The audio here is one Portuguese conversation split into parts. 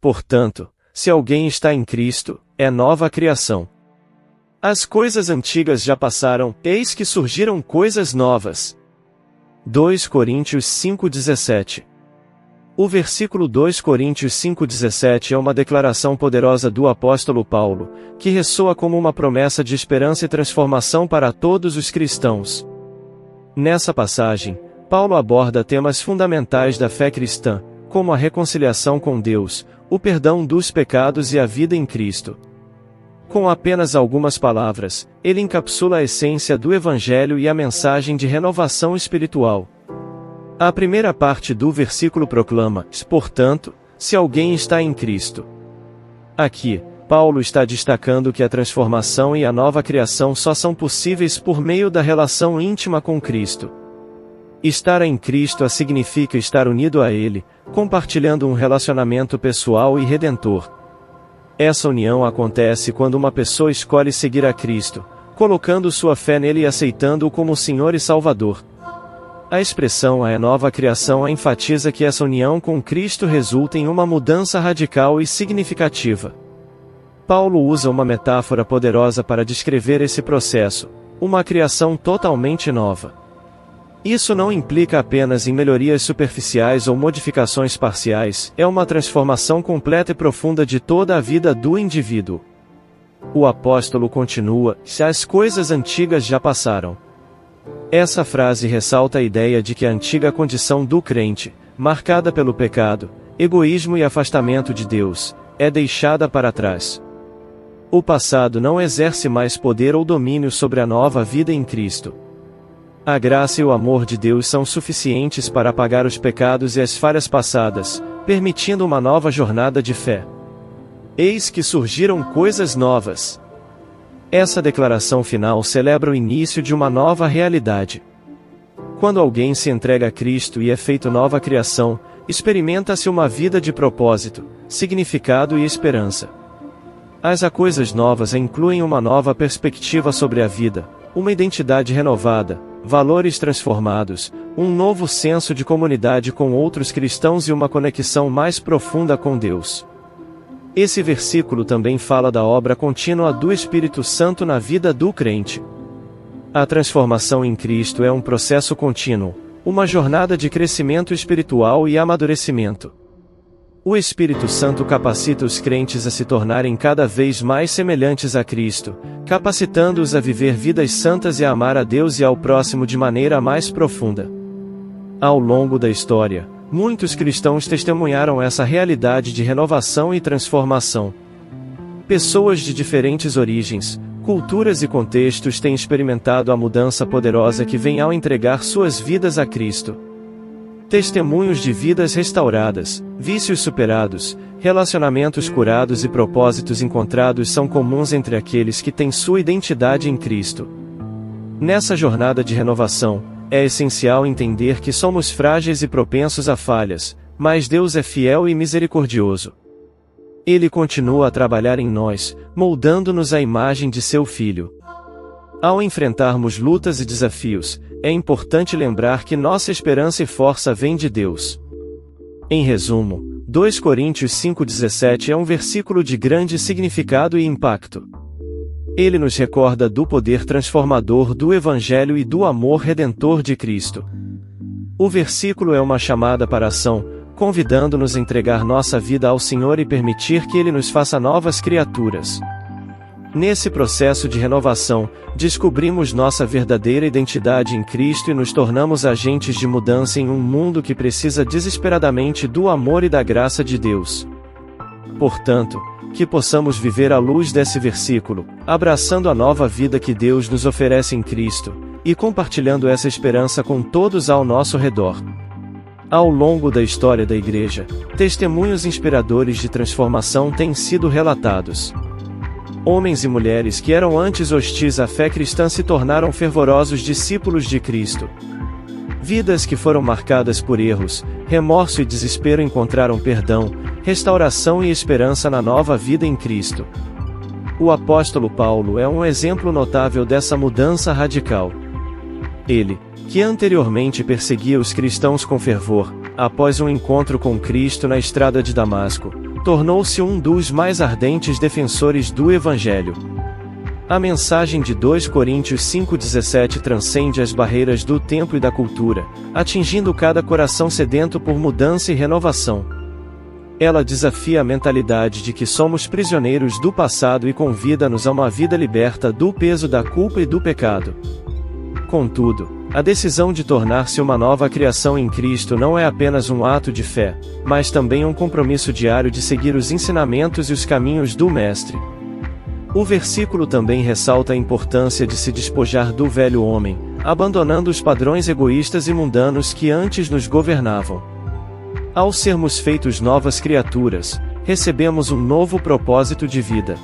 Portanto, se alguém está em Cristo, é nova criação. As coisas antigas já passaram, eis que surgiram coisas novas. 2 Coríntios 5:17. O versículo 2 Coríntios 5:17 é uma declaração poderosa do apóstolo Paulo, que ressoa como uma promessa de esperança e transformação para todos os cristãos. Nessa passagem, Paulo aborda temas fundamentais da fé cristã, como a reconciliação com Deus, o perdão dos pecados e a vida em Cristo. Com apenas algumas palavras, ele encapsula a essência do Evangelho e a mensagem de renovação espiritual. A primeira parte do versículo proclama: portanto, se alguém está em Cristo. Aqui, Paulo está destacando que a transformação e a nova criação só são possíveis por meio da relação íntima com Cristo. Estar em Cristo significa estar unido a Ele, compartilhando um relacionamento pessoal e redentor. Essa união acontece quando uma pessoa escolhe seguir a Cristo, colocando sua fé nele e aceitando-o como Senhor e Salvador. A expressão "a nova criação" enfatiza que essa união com Cristo resulta em uma mudança radical e significativa. Paulo usa uma metáfora poderosa para descrever esse processo: uma criação totalmente nova. Isso não implica apenas em melhorias superficiais ou modificações parciais, é uma transformação completa e profunda de toda a vida do indivíduo. O apóstolo continua: "se as coisas antigas já passaram." Essa frase ressalta a ideia de que a antiga condição do crente, marcada pelo pecado, egoísmo e afastamento de Deus, é deixada para trás. O passado não exerce mais poder ou domínio sobre a nova vida em Cristo. A graça e o amor de Deus são suficientes para apagar os pecados e as falhas passadas, permitindo uma nova jornada de fé. Eis que surgiram coisas novas. Essa declaração final celebra o início de uma nova realidade. Quando alguém se entrega a Cristo e é feito nova criação, experimenta-se uma vida de propósito, significado e esperança. As coisas novas incluem uma nova perspectiva sobre a vida, uma identidade renovada, valores transformados, um novo senso de comunidade com outros cristãos e uma conexão mais profunda com Deus. Esse versículo também fala da obra contínua do Espírito Santo na vida do crente. A transformação em Cristo é um processo contínuo, uma jornada de crescimento espiritual e amadurecimento. O Espírito Santo capacita os crentes a se tornarem cada vez mais semelhantes a Cristo, capacitando-os a viver vidas santas e a amar a Deus e ao próximo de maneira mais profunda. Ao longo da história, muitos cristãos testemunharam essa realidade de renovação e transformação. Pessoas de diferentes origens, culturas e contextos têm experimentado a mudança poderosa que vem ao entregar suas vidas a Cristo. Testemunhos de vidas restauradas, vícios superados, relacionamentos curados e propósitos encontrados são comuns entre aqueles que têm sua identidade em Cristo. Nessa jornada de renovação, é essencial entender que somos frágeis e propensos a falhas, mas Deus é fiel e misericordioso. Ele continua a trabalhar em nós, moldando-nos à imagem de seu Filho. Ao enfrentarmos lutas e desafios, é importante lembrar que nossa esperança e força vêm de Deus. Em resumo, 2 Coríntios 5:17 é um versículo de grande significado e impacto. Ele nos recorda do poder transformador do Evangelho e do amor redentor de Cristo. O versículo é uma chamada para a ação, convidando-nos a entregar nossa vida ao Senhor e permitir que Ele nos faça novas criaturas. Nesse processo de renovação, descobrimos nossa verdadeira identidade em Cristo e nos tornamos agentes de mudança em um mundo que precisa desesperadamente do amor e da graça de Deus. Portanto, que possamos viver à luz desse versículo, abraçando a nova vida que Deus nos oferece em Cristo, e compartilhando essa esperança com todos ao nosso redor. Ao longo da história da Igreja, testemunhos inspiradores de transformação têm sido relatados. Homens e mulheres que eram antes hostis à fé cristã se tornaram fervorosos discípulos de Cristo. Vidas que foram marcadas por erros, remorso e desespero encontraram perdão, restauração e esperança na nova vida em Cristo. O apóstolo Paulo é um exemplo notável dessa mudança radical. Ele, que anteriormente perseguia os cristãos com fervor, após um encontro com Cristo na estrada de Damasco, tornou-se um dos mais ardentes defensores do Evangelho. A mensagem de 2 Coríntios 5,17 transcende as barreiras do tempo e da cultura, atingindo cada coração sedento por mudança e renovação. Ela desafia a mentalidade de que somos prisioneiros do passado e convida-nos a uma vida liberta do peso da culpa e do pecado. Contudo, a decisão de tornar-se uma nova criação em Cristo não é apenas um ato de fé, mas também um compromisso diário de seguir os ensinamentos e os caminhos do Mestre. O versículo também ressalta a importância de se despojar do velho homem, abandonando os padrões egoístas e mundanos que antes nos governavam. Ao sermos feitos novas criaturas, recebemos um novo propósito de vida.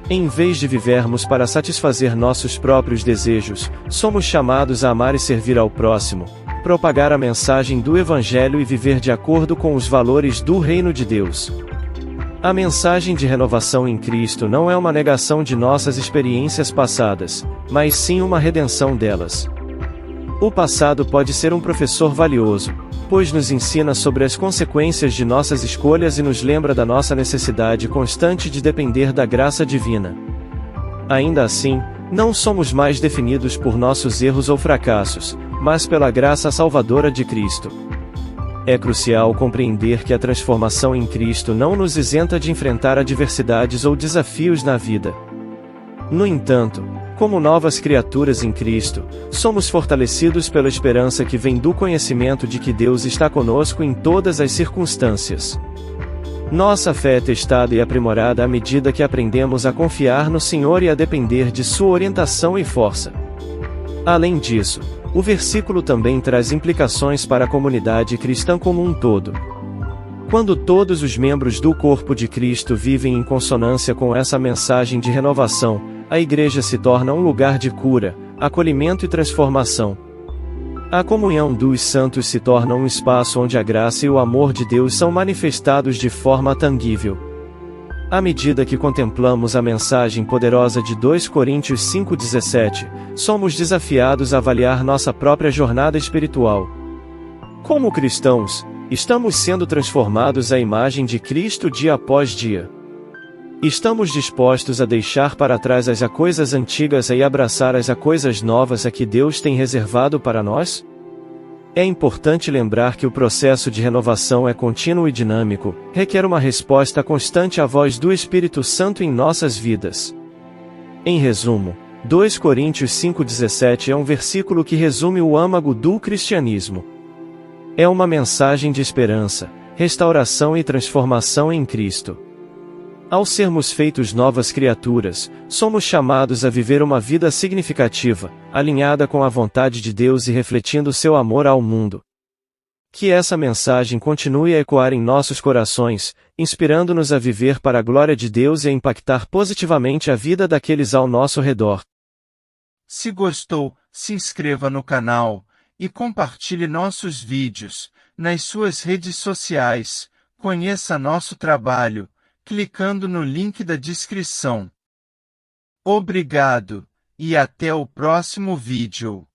Em vez de vivermos para satisfazer nossos próprios desejos, somos chamados a amar e servir ao próximo, propagar a mensagem do Evangelho e viver de acordo com os valores do Reino de Deus. A mensagem de renovação em Cristo não é uma negação de nossas experiências passadas, mas sim uma redenção delas. O passado pode ser um professor valioso, pois nos ensina sobre as consequências de nossas escolhas e nos lembra da nossa necessidade constante de depender da graça divina. Ainda assim, não somos mais definidos por nossos erros ou fracassos, mas pela graça salvadora de Cristo. É crucial compreender que a transformação em Cristo não nos isenta de enfrentar adversidades ou desafios na vida. No entanto, como novas criaturas em Cristo, somos fortalecidos pela esperança que vem do conhecimento de que Deus está conosco em todas as circunstâncias. Nossa fé é testada e aprimorada à medida que aprendemos a confiar no Senhor e a depender de sua orientação e força. Além disso, o versículo também traz implicações para a comunidade cristã como um todo. Quando todos os membros do corpo de Cristo vivem em consonância com essa mensagem de renovação, a igreja se torna um lugar de cura, acolhimento e transformação. A comunhão dos santos se torna um espaço onde a graça e o amor de Deus são manifestados de forma tangível. À medida que contemplamos a mensagem poderosa de 2 Coríntios 5,17, somos desafiados a avaliar nossa própria jornada espiritual. Como cristãos, estamos sendo transformados à imagem de Cristo dia após dia. Estamos dispostos a deixar para trás as coisas antigas e abraçar as coisas novas que Deus tem reservado para nós? É importante lembrar que o processo de renovação é contínuo e dinâmico, requer uma resposta constante à voz do Espírito Santo em nossas vidas. Em resumo, 2 Coríntios 5,17 é um versículo que resume o âmago do cristianismo. É uma mensagem de esperança, restauração e transformação em Cristo. Ao sermos feitos novas criaturas, somos chamados a viver uma vida significativa, alinhada com a vontade de Deus e refletindo seu amor ao mundo. Que essa mensagem continue a ecoar em nossos corações, inspirando-nos a viver para a glória de Deus e a impactar positivamente a vida daqueles ao nosso redor. Se gostou, se inscreva no canal e compartilhe nossos vídeos nas suas redes sociais. Conheça nosso trabalho clicando no link da descrição. Obrigado, e até o próximo vídeo.